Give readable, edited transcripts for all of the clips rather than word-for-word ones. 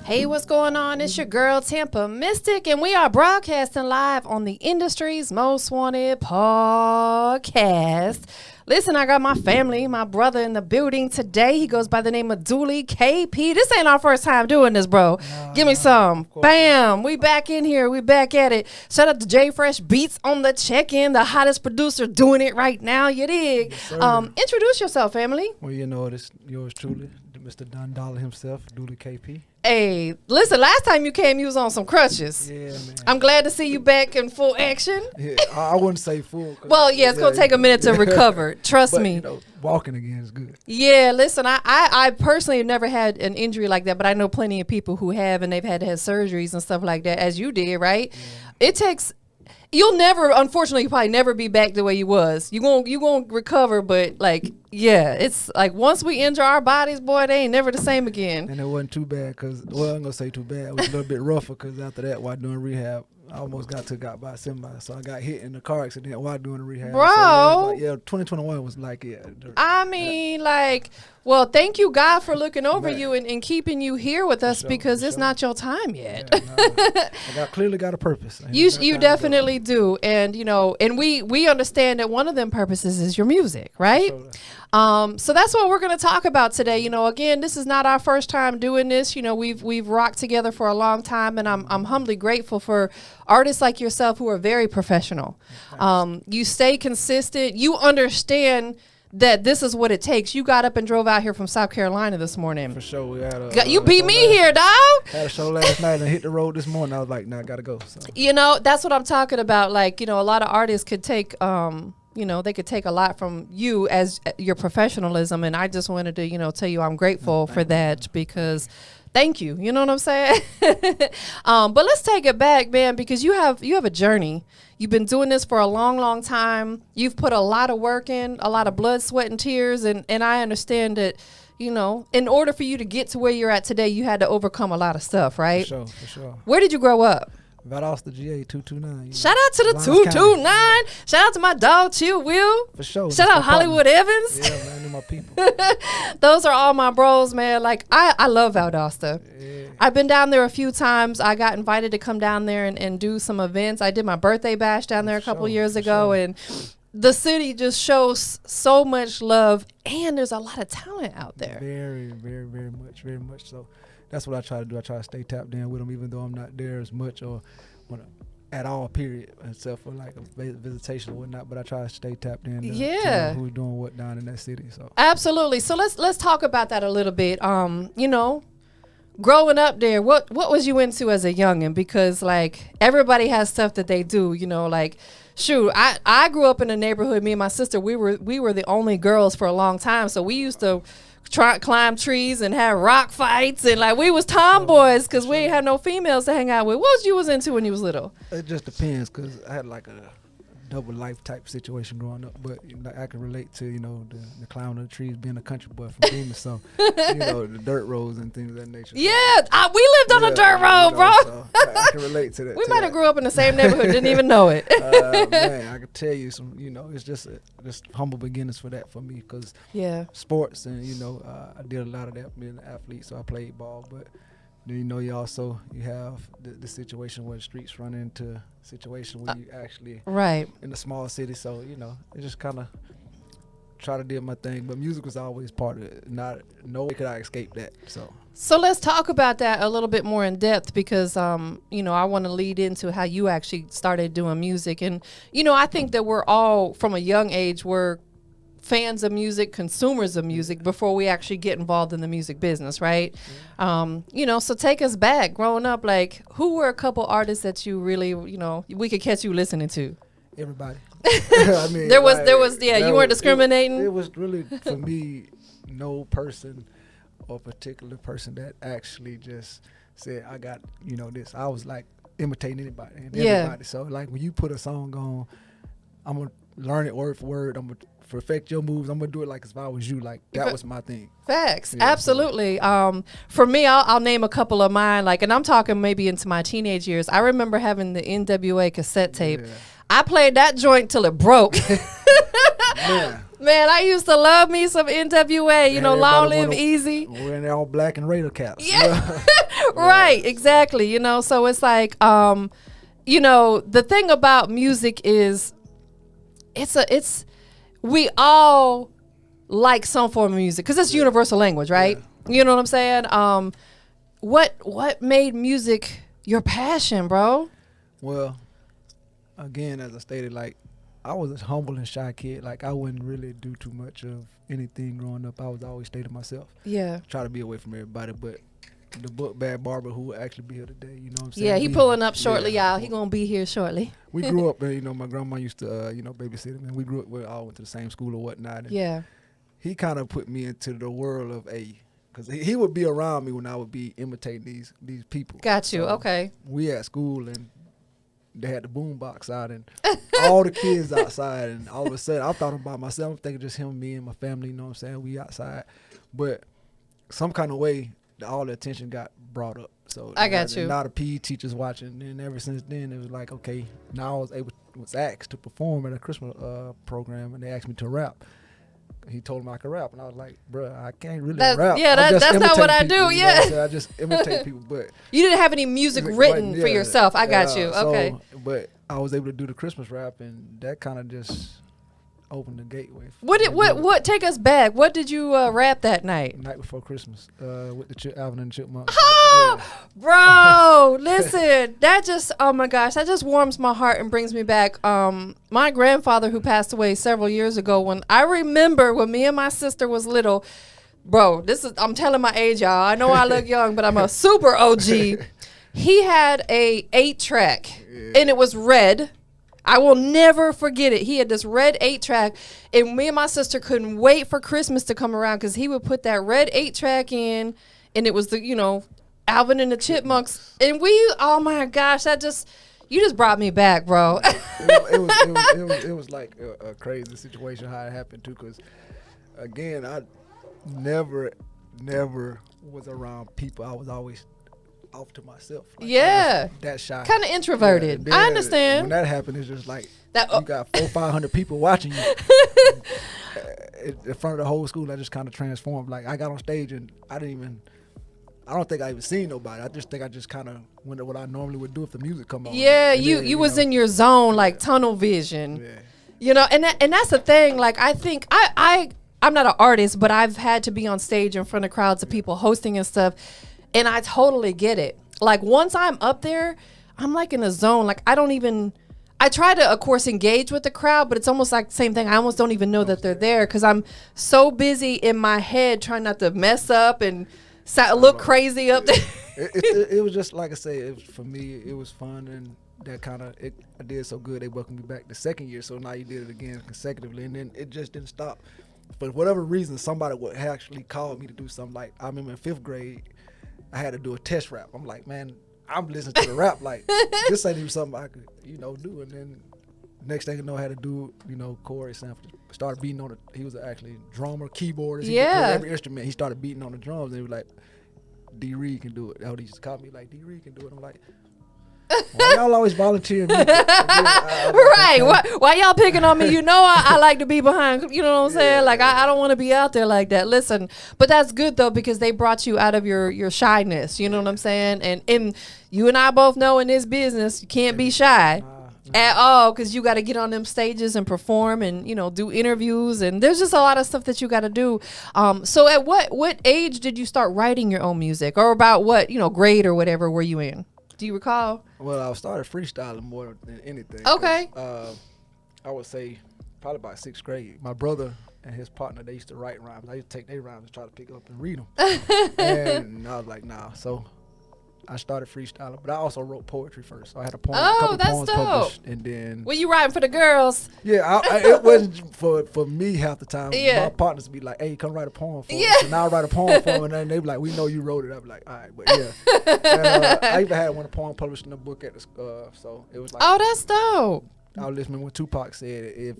Hey, what's going on? It's your girl, TampaMystic, and we are broadcasting live on the industry's most wanted podcast. Listen, I got my family, my brother in the building today. He goes by the name of Dooley KP. This ain't our first time doing this, bro. Give me some. Bam. We back in here. We back at it. Shout out to J Fresh Beats on the check-in, the hottest producer doing it right now. You dig? Yes, introduce yourself, family. Well, you know, it's yours truly, Mr. Don Dollar himself, Dooley KP. Hey, listen, last time you came, you was on some crutches. Yeah, man. I'm glad to see you back in full action. Yeah, I wouldn't say full. Well, yeah, it's going to take a minute to recover. Trust but, me. You know, walking again is good. Yeah, listen, I personally have never had an injury like that, but I know plenty of people who have, and they've had to have surgeries and stuff like that, as you did, right? Yeah. It takes... You'll never, unfortunately, you probably never be back the way you was. You gonna recover, but like, yeah, it's like once we injure our bodies, boy, they ain't never the same again. And it wasn't too bad because, well, I'm gonna say too bad. It was a little bit rougher because after that, while doing rehab, I almost got took out by a semi. So I got hit in the car accident while doing the rehab. Bro. So, yeah, 2021 was like, yeah. I mean, like, well, thank you, God, for looking over you and keeping you here with us because it's not your time yet. Yeah, no, I clearly got a purpose. You definitely do. And, you know, and we understand that one of them purposes is your music, right? So that's what we're going to talk about today. You know, again, this is not our first time doing this. You know, we've rocked together for a long time, and I'm humbly grateful for artists like yourself who are very professional. You stay consistent. You understand that this is what it takes. You got up and drove out here from South Carolina this morning. For sure. We had you beat me here, dog. Had a show last night and hit the road this morning. I was like, nah, I got to go. So. You know, that's what I'm talking about. Like, you know, a lot of artists could take, you know, they could take a lot from you as your professionalism. And I just wanted to, you know, tell you I'm grateful for that because thank you. You know what I'm saying? But let's take it back, man, because you have a journey. You've been doing this for a long, long time. You've put a lot of work in, a lot of blood, sweat, and tears. And I understand that, you know, in order for you to get to where you're at today, you had to overcome a lot of stuff, right? For sure. Where did you grow up? Valdosta, GA 229. Shout out to the 229. Yeah. Shout out to my dog, Chill Will. For sure. Shout out Hollywood Evans. Yeah, man, they're my people. Those are all my bros, man. Like, I love Valdosta. Yeah. I've been down there a few times. I got invited to come down there and do some events. I did my birthday bash down there a couple years ago, and the city just shows so much love, and there's a lot of talent out there. Very, very, very much so. That's what I try to do. I try to stay tapped in with them, even though I'm not there as much or at all, period, except for like a visitation or whatnot. But I try to stay tapped in to know who's doing what down in that city. So absolutely. So let's talk about that a little bit. You know, growing up there, what was you into as a youngin'? Because like everybody has stuff that they do. You know, like. Shoot, I grew up in a neighborhood. Me and my sister, we were the only girls for a long time. So we used to climb trees and have rock fights, and like we was tomboys because we ain't had no females to hang out with. What was you was into when you was little? It just depends because I had like a double life type situation growing up, but you know, I can relate to, you know, the climbing of the trees, being a country boy from Beamer, so you know, the dirt roads and things of that nature. Yeah, we lived on a dirt road, bro. So I can relate to that. We might have grew up in the same neighborhood, didn't even know it. Man, I can tell you some, you know, it's just humble beginnings for that for me because sports and, you know, I did a lot of that being an athlete, so I played ball, but then, you know, you have the situation where the streets run into a situation where you actually in a small city. So, you know, it just kind of try to do my thing. But music was always part of it. No way could I escape that. So let's talk about that a little bit more in depth because, you know, I want to lead into how you actually started doing music. And, you know, I think that we're all from a young age, we're fans of music, consumers of music before we actually get involved in the music business, right? You know, so take us back. Growing up, like, who were a couple artists that you really, you know, we could catch you listening to? Everybody. I mean, there was, you weren't discriminating. It was really, for me, no person or particular person that actually just said, I got, you know, this. I was like imitating anybody and everybody. So, like, when you put a song on, I'm going to learn it word for word. I'm going to perfect your moves. I'm gonna do it like as if I was you. Like that was my thing. Facts, absolutely. For me, I'll name a couple of mine. Like, and I'm talking maybe into my teenage years. I remember having the NWA cassette tape. I played that joint till it broke. Man, I used to love me some NWA. You know, Long Live Easy. Wearing all black and Raider caps. Yeah. Right, exactly. You know, so it's like, you know, the thing about music is we all like some form of music because it's universal language, right? Yeah. You know what I'm saying? What made music your passion, bro? Well, again, as I stated, like, I was a humble and shy kid. Like, I wouldn't really do too much of anything growing up. I was always stay to myself. Yeah. Try to be away from everybody. But the book Bad Barber, who will actually be here today, you know what I'm saying? Yeah, he pulling up shortly, y'all. He gonna be here shortly. We grew up, and, you know, my grandma used to, babysit him. And we grew up, we all went to the same school or whatnot. And yeah. He kind of put me into the world of because he would be around me when I would be imitating these people. Got you, so okay. We at school, and they had the boom box out, and all the kids outside, and all of a sudden I thought about myself. I'm thinking just him, me, and my family, you know what I'm saying? We outside. But some kind of way, all the attention got brought up. So I got you. Now the PE teachers watching, and ever since then, it was like, okay, now I was asked to perform at a Christmas program, and they asked me to rap. He told me I could rap, and I was like, bruh, I can't really rap. Yeah, that's not what I do. Yeah, I just imitate people. But you didn't have any music written for yourself. I got you. Okay. But I was able to do the Christmas rap, and that kind of just opened the gateway. What? Take us back. What did you rap that night? Night before Christmas, with the Alvin and the Chipmunks. Oh, bro, listen, that just, oh my gosh, that just warms my heart and brings me back. My grandfather, who passed away several years ago, when I remember when me and my sister was little, bro, I'm telling my age, y'all. I know I look young, but I'm a super OG. He had a 8-track, and it was red. I will never forget it. He had this red 8-track, and me and my sister couldn't wait for Christmas to come around because he would put that red 8-track in, and it was the, you know, Alvin and the Chipmunks. And oh my gosh, you just brought me back, bro. it was like a crazy situation how it happened too, because again, I never was around people. I was always off to myself. Like, that shy. Kind of introverted. Yeah, I understand. When that happened, it's just like you got 400-500 people watching you in front of the whole school. I just kind of transformed. Like, I got on stage and I don't think I even seen nobody. I just think I just kind of went to what I normally would do if the music come on. Yeah, you was in your zone, like tunnel vision. Yeah. You know, and that's the thing. Like, I think I'm not an artist, but I've had to be on stage in front of crowds of people hosting and stuff. And I totally get it. Like, once I'm up there, I'm like in a zone. Like, I try to, of course, engage with the crowd, but it's almost like the same thing. I almost don't even know that they're there because I'm so busy in my head trying not to mess up and look crazy up there. It was just, like I say, for me, it was fun, and that kind of, I did so good, they welcomed me back the second year, so now you did it again consecutively, and then it just didn't stop. For whatever reason, somebody would actually call me to do something. Like, I remember in 5th grade, I had to do a test rap. I'm like, man, I'm listening to the rap. Like, this ain't even something I could, do. And then next thing you know, I had to do, Corey sample. Started beating on he was actually a drummer, keyboardist. He could play every instrument. He started beating on the drums, and he was like, D. Reed can do it. That's what he just called me, like, D. Reed can do it. I'm like, why y'all always volunteering me? Right. Why y'all picking on me? You know, I like to be behind. You know what I'm saying? Like, I don't want to be out there like that. Listen, but that's good, though, because they brought you out of your shyness. You know what I'm saying? And you and I both know in this business, you can't be shy at all, because you got to get on them stages and perform and, do interviews. And there's just a lot of stuff that you got to do. So at what age did you start writing your own music, or about what, grade or whatever were you in? Do you recall? Well, I started freestyling more than anything. Okay. I would say probably by 6th grade. My brother and his partner, they used to write rhymes. I used to take their rhymes and try to pick up and read them. And I was like, nah. So I started freestyling, but I also wrote poetry first. So I had a couple poems published, and then. Were you writing for the girls? Yeah, it wasn't for me half the time. Yeah. My partners would be like, "Hey, come write a poem for us." And I'll write a poem for them, and then they be like, "We know you wrote it." I'd be like, "All right," but yeah. And, I even had one poem published in a book at the so it was like. Oh, that's dope. I was listening when Tupac said, "If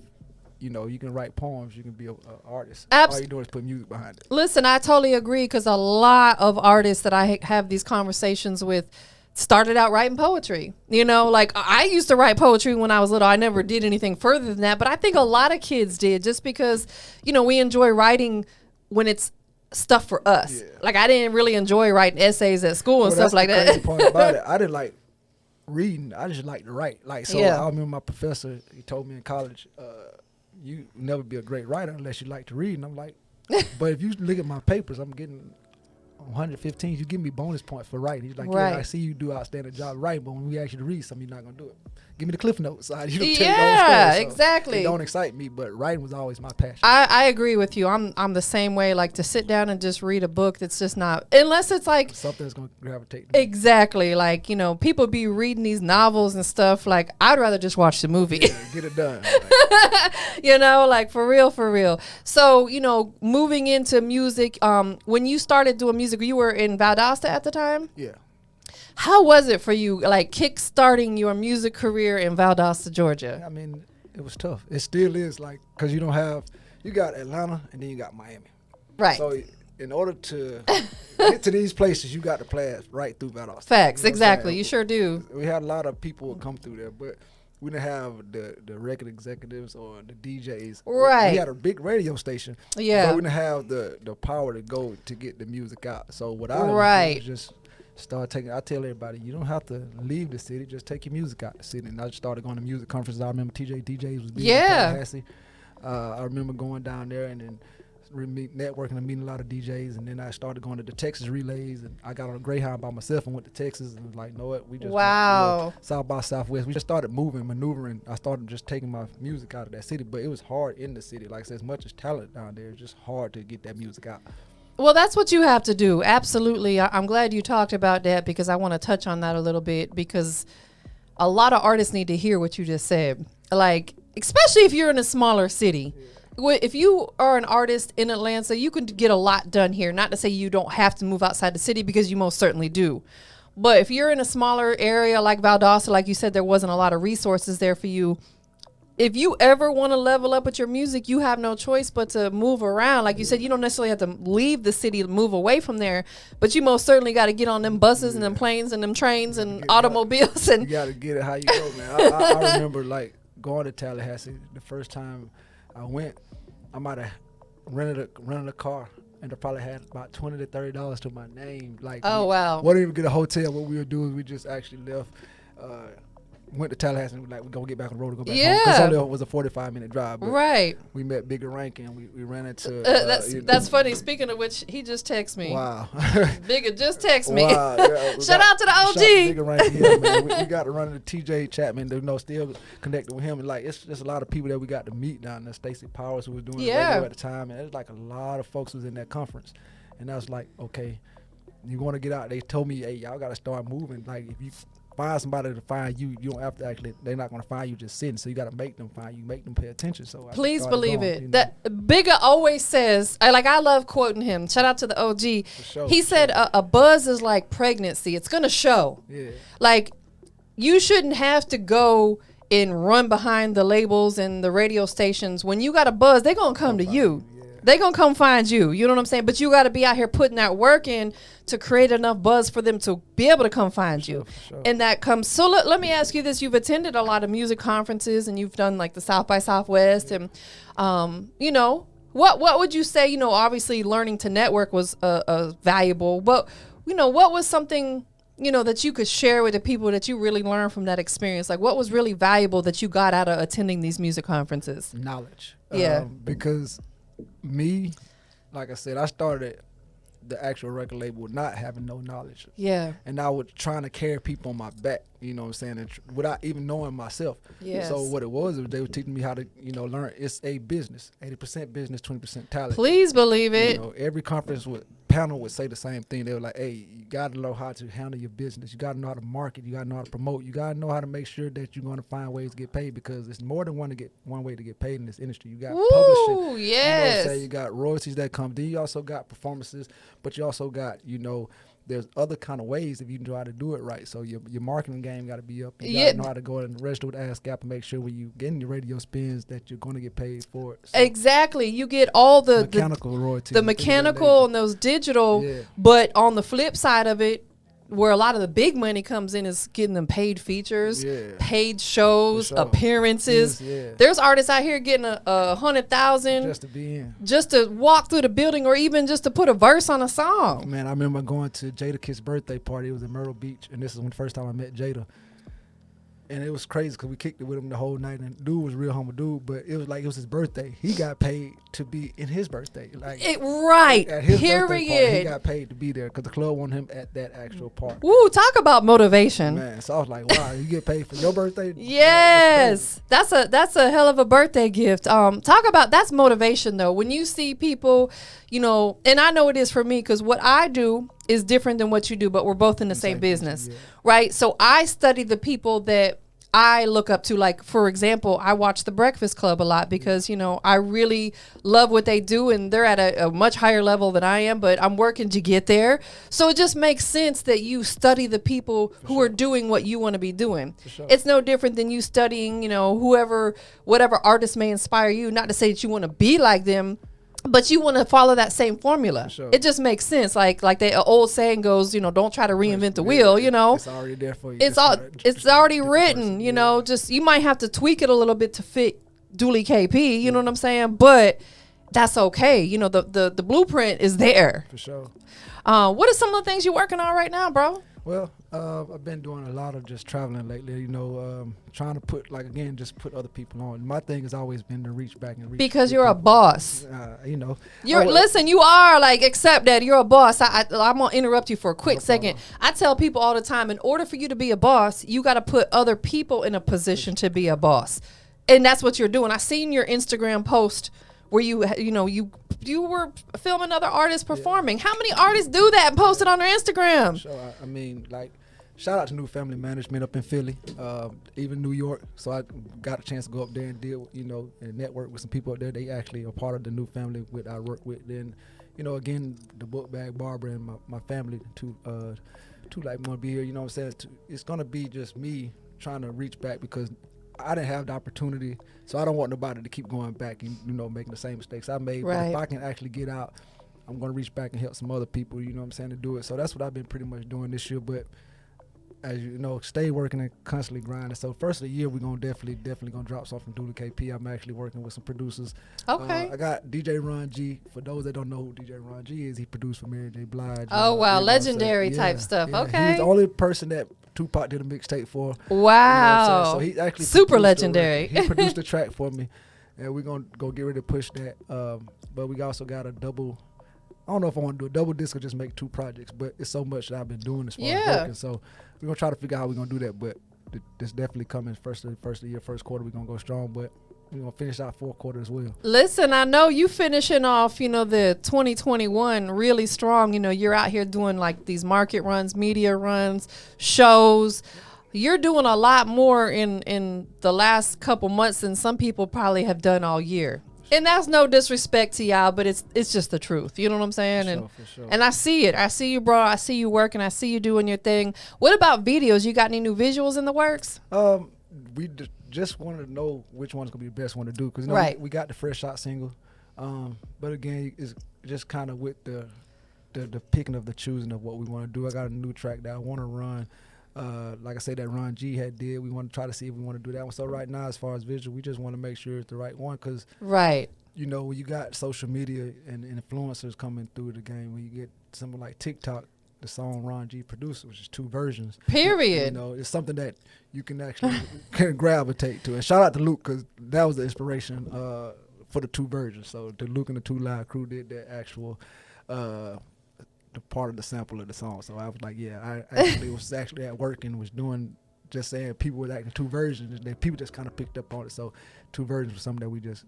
you can write poems, you can be an artist. All you do is put music behind it." Listen, I totally agree, because a lot of artists that I have these conversations with started out writing poetry. Like, I used to write poetry when I was little. I never did anything further than that, but I think a lot of kids did, just because, we enjoy writing when it's stuff for us. Like I didn't really enjoy writing essays at school and stuff like that. That's the crazy part about it. I didn't like reading. I just like to write. Like so, I remember my professor. He told me in college, "You never be a great writer unless you like to read." And I'm like, "But if you look at my papers, I'm getting 115. You give me bonus points for writing." He's like, "Yeah, I see you do outstanding job writing, but when we ask you to read something, you're not gonna do it. Give me the cliff notes." You don't tell your own story, exactly. It don't excite me, but writing was always my passion. I agree with you. I'm the same way. Like to sit down and just read a book that's just not, unless it's like something that's gonna gravitate. Exactly. Like, you know, people be reading these novels and stuff. Like I'd rather just watch the movie. Yeah, get it done. You know, like for real, for real. So, you know, moving into music, when you started doing music, you were in Valdosta at the time? Yeah. How was it for you, like kick-starting your music career in Valdosta, Georgia? I mean, it was tough. It still is, like, because you got Atlanta and then you got Miami. Right. So in order to get to these places, you got to play right through Valdosta. Facts, you know exactly. You sure do. We had a lot of people would come through there, but we didn't have the record executives or the DJs. Right. We had a big radio station. Yeah. But we didn't have the power to go to get the music out. So what I did was just start taking. I tell everybody, you don't have to leave the city. Just take your music out the city. And I just started going to music conferences. I remember DJs was big in Tallahassee. I remember going down there and then networking and meeting a lot of DJs. And then I started going to the Texas relays. And I got on a Greyhound by myself and went to Texas. And was like, you know what? We just went, South by Southwest. We just started maneuvering. I started just taking my music out of that city. But it was hard in the city. Like I said, as much as talent down there, it's just hard to get that music out. Well, that's what you have to do. Absolutely. I'm glad you talked about that because I want to touch on that a little bit because a lot of artists need to hear what you just said. Like, especially if you're in a smaller city. Yeah. If you are an artist in Atlanta, you can get a lot done here. Not to say you don't have to move outside the city because you most certainly do. But if you're in a smaller area like Valdosta, like you said, there wasn't a lot of resources there for you. If you ever want to level up with your music, you have no choice but to move around. Like you said, you don't necessarily have to leave the city to move away from there, but you most certainly got to get on them buses and them planes and them trains and automobiles. And you got to get it how you go, man. I remember like going to Tallahassee the first time I went. I might have rented a car, and I probably had about $20 to $30 to my name. Like, wow! We didn't even get a hotel. What we would do is we just actually left. Went to Tallahassee and we're gonna get back on the road and go back home. Because only was a 45-minute drive. Right. We met Bigger Rank and we ran into. That's funny. Speaking of which, he just texted me. Wow. Bigger just texted me. Wow. Yeah, Shout out to the OG. Bigger Rank, yeah, man. We got to run into TJ Chapman. Still connected with him. And like it's just a lot of people that we got to meet down there. Stacey Powers, who was doing the radio at the time, and there's like a lot of folks who was in that conference. And I was like, okay, you want to get out? They told me, hey, y'all got to start moving. Like if you find somebody to find you, you don't have to actually, they're not going to find you just sitting, so you got to make them find you, make them pay attention. So please believe it. You know? That Bigger always says, I love quoting him. Shout out to the OG. He said a buzz is like pregnancy. It's going to show. Yeah. Like you shouldn't have to go and run behind the labels and the radio stations. When you got a buzz, they're going to come to you. They're going to come find you. You know what I'm saying? But you got to be out here putting that work in to create enough buzz for them to be able to come find you. Sure. And that comes. So let me ask you this. You've attended a lot of music conferences and you've done like the South by Southwest. And, you know, what would you say, you know, obviously learning to network was valuable. But, you know, what was something, you know, that you could share with the people that you really learned from that experience? Like what was really valuable that you got out of attending these music conferences? Knowledge. Yeah. Because me, like I said, I started the actual record label not having no knowledge. Yeah. And I was trying to carry people on my back, you know what I'm saying, and without even knowing myself. Yes. So what it was they were teaching me how to, you know, learn. It's a business, 80% business, 20% talent. Please believe it. You know, every conference panel would say the same thing. They were like, hey, you got to know how to handle your business. You got to know how to market. You got to know how to promote. You got to know how to make sure that you're going to find ways to get paid because it's more than one way to get paid in this industry. You got publishing. Yes. You know, you got royalties that come. Then you also got performances, but you also got, you know, there's other kind of ways if you know how to do it right. So your marketing game got to be up. You got to know how to go and register with ASCAP and make sure when you get in your radio spins that you're going to get paid for it. So exactly. You get all the mechanical royalties. The mechanical and those digital, but on the flip side of it, where a lot of the big money comes in is getting them paid features, paid shows, sure. appearances. There's artists out here getting a 100,000 just to be in, just to walk through the building, or even just to put a verse on a song. Man, I remember going to Jada Kiss' birthday party. It was in Myrtle Beach, and this is the first time I met Jada. And it was crazy because we kicked it with him the whole night, and dude was a real humble dude, but it was like it was his birthday. He got paid to be in his birthday. Like at his birthday party, he got paid to be there because the club wanted him at that actual party. Woo, talk about motivation. Man, so I was like, wow, you get paid for your birthday? Yes. That's a hell of a birthday gift. Talk about, that's motivation though. When you see people, you know, and I know it is for me because what I do is different than what you do, but we're both in the same business, right? So I study the people that I look up to. Like, for example, I watch The Breakfast Club a lot because, you know, I really love what they do, and they're at a much higher level than I am, but I'm working to get there. So it just makes sense that you study the people who are doing what you want to be doing. It's no different than you studying, you know, whatever artist may inspire you. Not to say that you want to be like them, but you want to follow that same formula. It just makes sense. Like the old saying goes, you know, don't try to reinvent the wheel, you know. It's already there for you. It's already written, you know. Just you might have to tweak it a little bit to fit Dooley KP, you know what I'm saying? But that's okay. You know, the blueprint is there. For sure. What are some of the things you're working on right now, bro? Well, I've been doing a lot of just traveling lately, you know, trying to put other people on. My thing has always been to reach back and reach. Because you're a boss. You know. Listen, you are, like, accept that you're a boss. I'm going to interrupt you for a quick second. I tell people all the time, in order for you to be a boss, you got to put other people in a position to be a boss. And that's what you're doing. I seen your Instagram post where you were filming other artists performing. How many artists do that and post it on their Instagram? Sure. I mean, like, shout out to New Family Management up in Philly, even New York. So I got a chance to go up there and deal, you know, and network with some people up there. They actually are part of the New Family I work with. Then, you know, again, the Book Bag Barbara and my family too like want to be here. You know what I'm saying? It's gonna be just me trying to reach back because I didn't have the opportunity, so I don't want nobody to keep going back and, you know, making the same mistakes I made. But if I can actually get out, I'm going to reach back and help some other people, you know what I'm saying, to do it. So that's what I've been pretty much doing this year. But as you know, stay working and constantly grinding. So first of the year, we're going to definitely going to drop something from Dooley KP. I'm actually working with some producers. Okay. I got DJ Ron G. For those that don't know who DJ Ron G is, he produced for Mary J. Blige. Oh, wow. Legendary type stuff. Yeah. Okay. He's the only person that Tupac did a mixtape for. Wow. You know so he actually super legendary. He produced the track for me, and we're going to go get ready to push that. But we also got a double. I don't know if I want to do a double disc or just make 2 projects, but it's so much that I've been doing as far as working. So we're going to try to figure out how we're going to do that. But it's definitely coming first of the year, first quarter. We're going to go strong, but we're going to finish out 4th quarter as well. Listen, I know you finishing off, you know, the 2021 really strong. You know, you're out here doing like these market runs, media runs, shows. You're doing a lot more in the last couple months than some people probably have done all year. And that's no disrespect to y'all, but it's just the truth. You know what I'm saying? For sure. And I see it. I see you, bro. I see you working. I see you doing your thing. What about videos? You got any new visuals in the works? We just wanted to know which one's going to be the best one to do. Because, you know, we got the Fresh Shot single. But, again, it's just kind of with the picking of the choosing of what we want to do. I got a new track that I want to run. Like I said, that Ron G did. We want to try to see if we want to do that one. So right now, as far as visual, we just want to make sure it's the right one because, you know, when you got social media and influencers coming through the game, when you get someone like TikTok, the song Ron G produced, which is 2 versions. Period. You know, it's something that you can actually can gravitate to. And shout out to Luke because that was the inspiration for the 2 versions. So the Luke and the 2 Live crew did that actual the part of the sample of the song. So I was like, I actually was actually at work and was doing, just saying people were acting 2 versions and then people just kind of picked up on it. So 2 versions was something that we just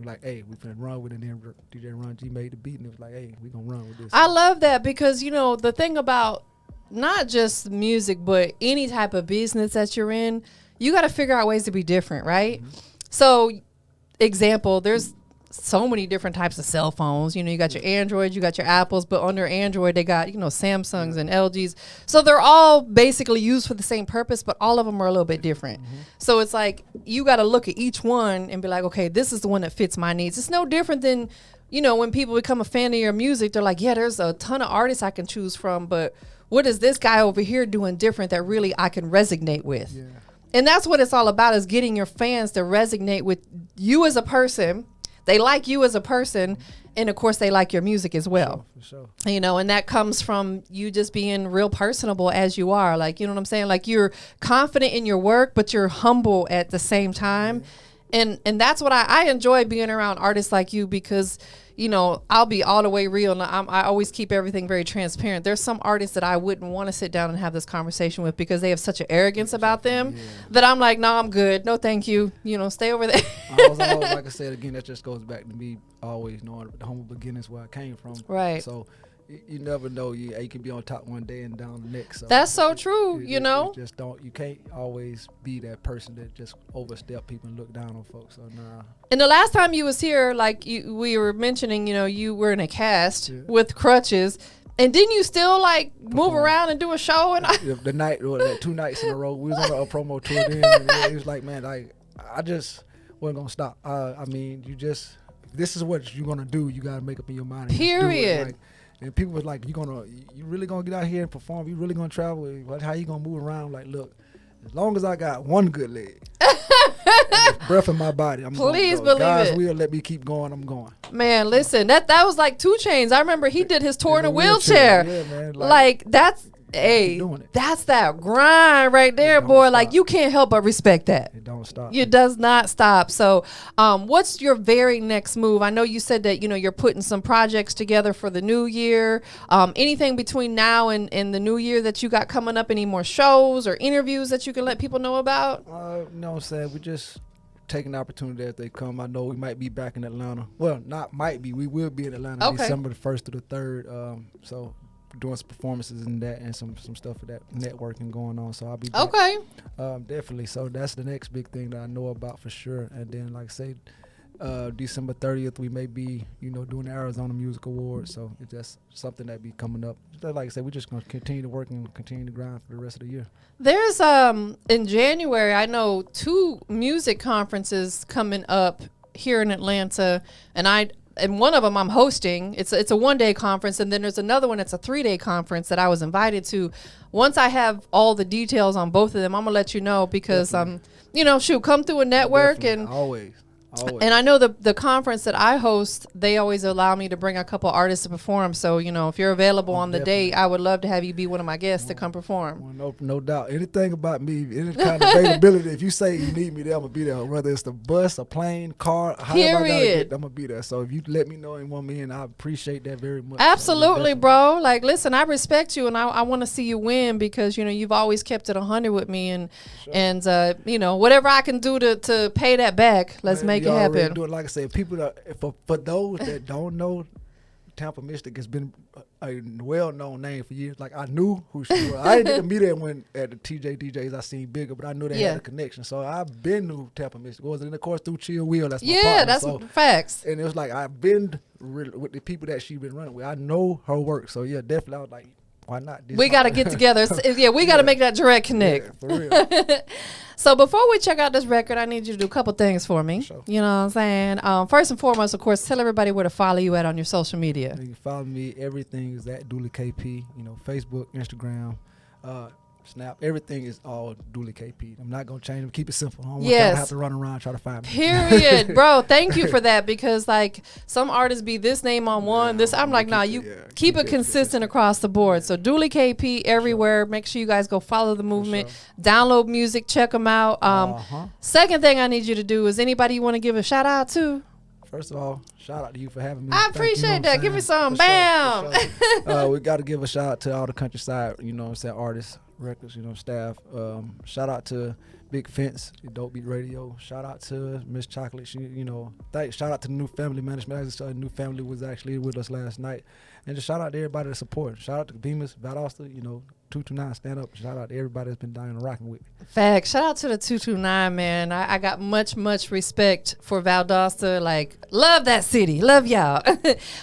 like, hey, we finna run with it. And then DJ Ron G made the beat and it was like, hey, we gonna run with this. I love that because, you know, the thing about not just music, but any type of business that you're in, you got to figure out ways to be different, right? Mm-hmm. So, example, there's so many different types of cell phones. You know, you got your Androids, you got your Apples, but under Android, they got, you know, Samsungs and LGs. So they're all basically used for the same purpose, but all of them are a little bit different. Mm-hmm. So it's like, you got to look at each one and be like, okay, this is the one that fits my needs. It's no different than, you know, when people become a fan of your music, they're like, yeah, there's a ton of artists I can choose from, but what is this guy over here doing different that really I can resonate with? Yeah. And that's what it's all about, is getting your fans to resonate with you as a person. They like you as a person. And of course they like your music as well. For sure. You know, and that comes from you just being real personable as you are. Like, you know what I'm saying? Like, you're confident in your work, but you're humble at the same time. And that's what I enjoy being around artists like you, because, you know, I'll be all the way real. And I always keep everything very transparent. There's some artists that I wouldn't want to sit down and have this conversation with, because they have such an arrogance about them that I'm like, no, I'm good. No, thank you. You know, stay over there. I was always, like I said, again, that just goes back to me always knowing the humble beginnings where I came from. Right. So you never know. You can be on top one day and down the next. So that's so true. You know, just don't. You can't always be that person that just overstep people and look down on folks. So nah. And the last time you was here, like we were mentioning, you know, you were in a cast with crutches, and didn't you still like move around and do a show? And the night, or 2 nights in a row, we was on a promo tour then. And it was like, man, I just wasn't gonna stop. I mean, this is what you're gonna do. You gotta make up in your mind. Period. And people was like, you really gonna get out here and perform? You really gonna travel? How you gonna move around? Like, look, as long as I got one good leg, and breath in my body, I'm please gonna go. Believe God's it. will, let me keep going. I'm going. Man, listen, that was like 2 Chainz. I remember he did his tour in a wheelchair. Yeah, man. Like that's. Hey, that's that grind right there, boy. Stop. Like, you can't help but respect that. It don't stop. It does not stop. So, what's your very next move? I know you said that, you know, you're putting some projects together for the new year. Anything between now and the new year that you got coming up? Any more shows or interviews that you can let people know about? No, I'm saying we just taking the opportunity as they come. I know we might be back in Atlanta. Well, not might be. We will be in Atlanta December the 1st to the 3rd. So doing some performances and that, and some stuff for that networking going on. So I'll be back. Okay. Definitely. So that's the next big thing that I know about for sure. And then, like I say, December 30th, we may be, you know, doing the Arizona Music Awards. So it's just something that be coming up. Like I said, we're just going to continue to work and continue to grind for the rest of the year. There's, in January, I know 2 music conferences coming up here in Atlanta, and one of them I'm hosting. It's a 1-day conference, and then there's another one that's a 3-day conference that I was invited to. Once I have all the details on both of them, I'm gonna let you know, because you know, come through a network. Definitely. And always. And I know the conference that I host, they always allow me to bring a couple artists to perform. So, you know, if you're available on the day, I would love to have you be one of my guests to come perform. Well, no doubt. Anything about me, any kind of availability, if you say you need me there, I'm going to be there. Whether it's the bus, a plane, car, however I gotta get, I'm going to be there. So if you let me know and want me in, I appreciate that very much. Absolutely, bro. Like, listen, I respect you, and I want to see you win, because, you know, you've always kept it 100 with me. And you know, whatever I can do to pay that back, let's make it happen. Like I said, people for those that don't know, TampaMystic has been a well-known name for years. Like, I knew who she was. I didn't get to meet her when at the TJ DJs I seen bigger, but I knew they had a connection. So I've been knew TampaMystic. And of course through Chill Will, that's my partner. That's facts. And it was like, I've been with the people that she's been running with. I know her work. So yeah, definitely I was like, why not? We got to get together. We got to make that direct connect. Yeah, for real. So before we check out this record, I need you to do a couple things for me. Sure. You know what I'm saying? First and foremost, of course, tell everybody where to follow you at on your social media. You can follow me. Everything is at Dooley KP. You know, Facebook, Instagram, Snap. Everything is all Dooley KP. I'm not going to change them. Keep it simple. I don't want y'all to have to run around try to find me. Period. Bro, thank you for that, because like some artists be this name on one, this. I'm like, nah, you keep it consistent across the board. So Dooley KP everywhere. Make sure you guys go follow the movement. Download music. Check them out. Second thing I need you to do is, anybody you want to give a shout out to? First of all, shout out to you for having me. I appreciate that. Give me some. Bam. Sure. We got to give a shout out to all the countryside, you know what I'm saying, artists, records, you know, staff. Shout out to Big Fence, Dope Beat Radio. Shout out to Miss Chocolate. She, you know, shout out to the new family management. As I said, the new family was actually with us last night. And just shout out to everybody that support. Shout out to Bemis, Valdosta, you know, 229, stand up. Shout out to everybody that's been down and rocking with me. Facts. Shout out to the 229, man. I got much respect for Valdosta. Like, love that city. Love y'all.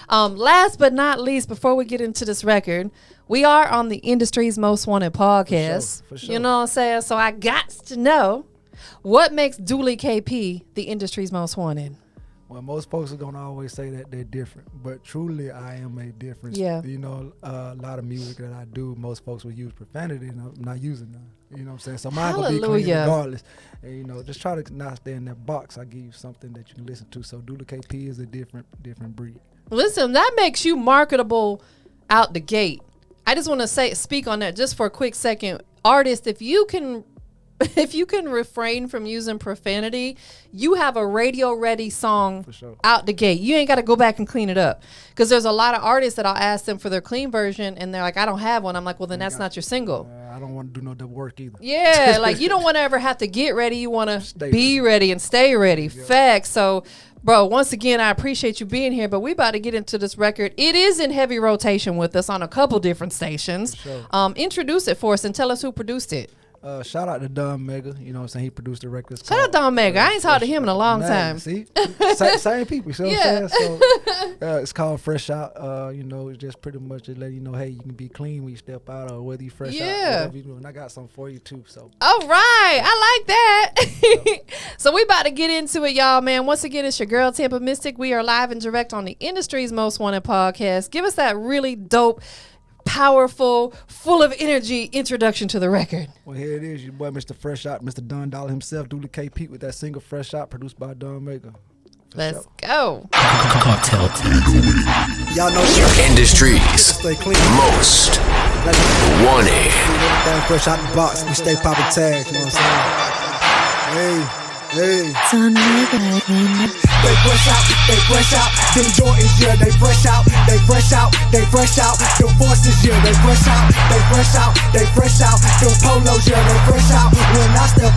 Last but not least, before we get into this record, we are on the industry's most wanted podcast. For sure. You know what I'm saying? So I got to know, what makes Dooley KP the industry's most wanted? Well, most folks are gonna always say that they're different, but truly, I am a difference. Yeah. You know, a lot of music that I do, most folks will use profanity, and I'm not using none. You know what I'm saying? So mine gonna be clean regardless. And, you know, just try to not stay in that box. I give you something that you can listen to. So Dooley KP is a different breed. Listen, that makes you marketable out the gate. I just want to speak on that just for a quick second. Artist, if you can refrain from using profanity, you have a radio ready song out the gate. You ain't got to go back and clean it up. Because there's a lot of artists that I'll ask them for their clean version and they're like, I don't have one. I'm like, well, then that's not your single. I don't want to do no double work either. Yeah, like you don't want to ever have to get ready. You want to be ready and stay ready. Yeah. Facts. So, bro, once again, I appreciate you being here, but we about to get into this record. It is in heavy rotation with us on a couple different stations. Sure. Introduce it for us and tell us who produced it. Shout out to Don Mega. You know what I'm saying? He produced the record. Shout out Don Mega. I ain't talked to him in a long time. See? Same people. You see what I'm saying? So it's called Fresh Out. You know, it's just pretty much to let you know, hey, you can be clean when you step out or whether you fresh out. Whatever you do. And I got something for you too. So. All right. I like that. So we about to get into it, y'all, man. Once again, it's your girl, TampaMystic. We are live and direct on the industry's most wanted podcast. Give us that really dope, powerful, full of energy introduction to the record. Well, here it is, your boy Mr. Fresh Out, Mr. Don Dollar himself, Dooley KP with that single Fresh Out, produced by Don Mega. Let's go. Cartel. Y'all know your industry's stay clean. Most wanted. Fresh out the box, we stay popping tags, you know what I'm saying? Hey. Don Mega. They fresh out, them Jordans, yeah, they fresh out, them forces, yeah, they fresh out, them polos, yeah, they fresh out. When I step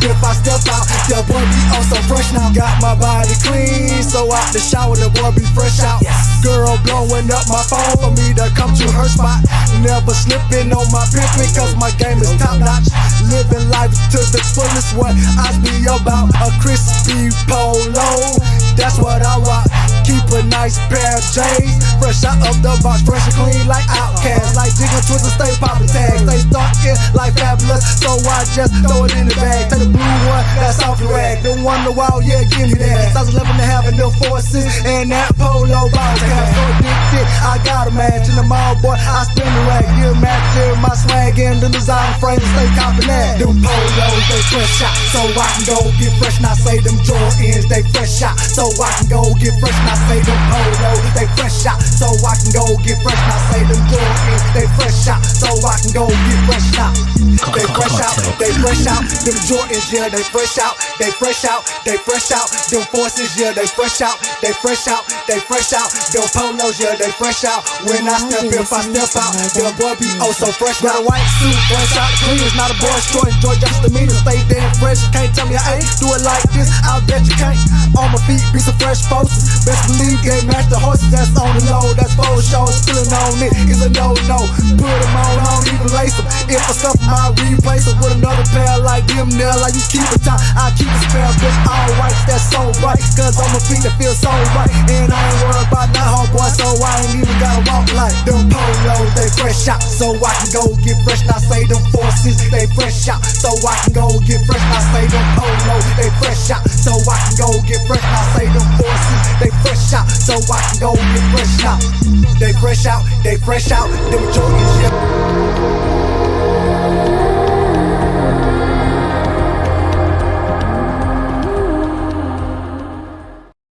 out, the boy be on so fresh now. Got my body clean, so out the shower, the boy be fresh out. Girl blowing up my phone for me to come to her spot. Never slipping on my pimpin', cause my game is top notch. Living life to the fullest, what I be about. A crispy polo, that's what I rock. Keep a nice pair of J's, fresh out of the box, fresh and clean like Outkast. Like Jigga Twister, stay poppin' tags, stay starkin' like Fabulous, so I just throw it in the bag. Take the blue one, that's off the rag. The one the wild, yeah, give me that. Size 11 and having the forces, and that polo ball cap. So addicted, I got a match in the mall, boy. I spin the rag, get a match, get my swag in the design frame, stay coppin' that. Them polos, they fresh out, so I can go get fresh. Now say them Jordans, they fresh out, so I can go get fresh. Now say them polo, they fresh out, so I can go get fresh. Now say them Jordans, they fresh out, so I can go get fresh now. They fresh out, them Jordans, yeah, they fresh out, them forces, yeah, they fresh out, them polos, yeah, they fresh out. When I step in, if I step out, the boy be oh so fresh. Got a white suit, fresh out the clean, it's not a boy's choice. Enjoy just the meaning, stay damn fresh. You can't tell me I ain't do it like this, I'll bet you can't. On my feet, be some fresh posters. Best believe they match the horses that's on the low. That's full shows, feeling on it is a no-no. Put them on, I don't even lace them. If I scuff them, I'll replace them with another pair like them there. Like you keep it time, I keep it spare, but all right, that's so right. Cause on my feet, it feels so right. And I ain't worried about that homeboy, so I ain't even gotta walk like them polos. They fresh out, so I can go get fresh. Now say them forces, they fresh out, so I can go get fresh. Now say them polos, they fresh out, so I can go get fresh. Now say them forces, they fresh out, so I can go get fresh now. They fresh out, them Jordans, yeah.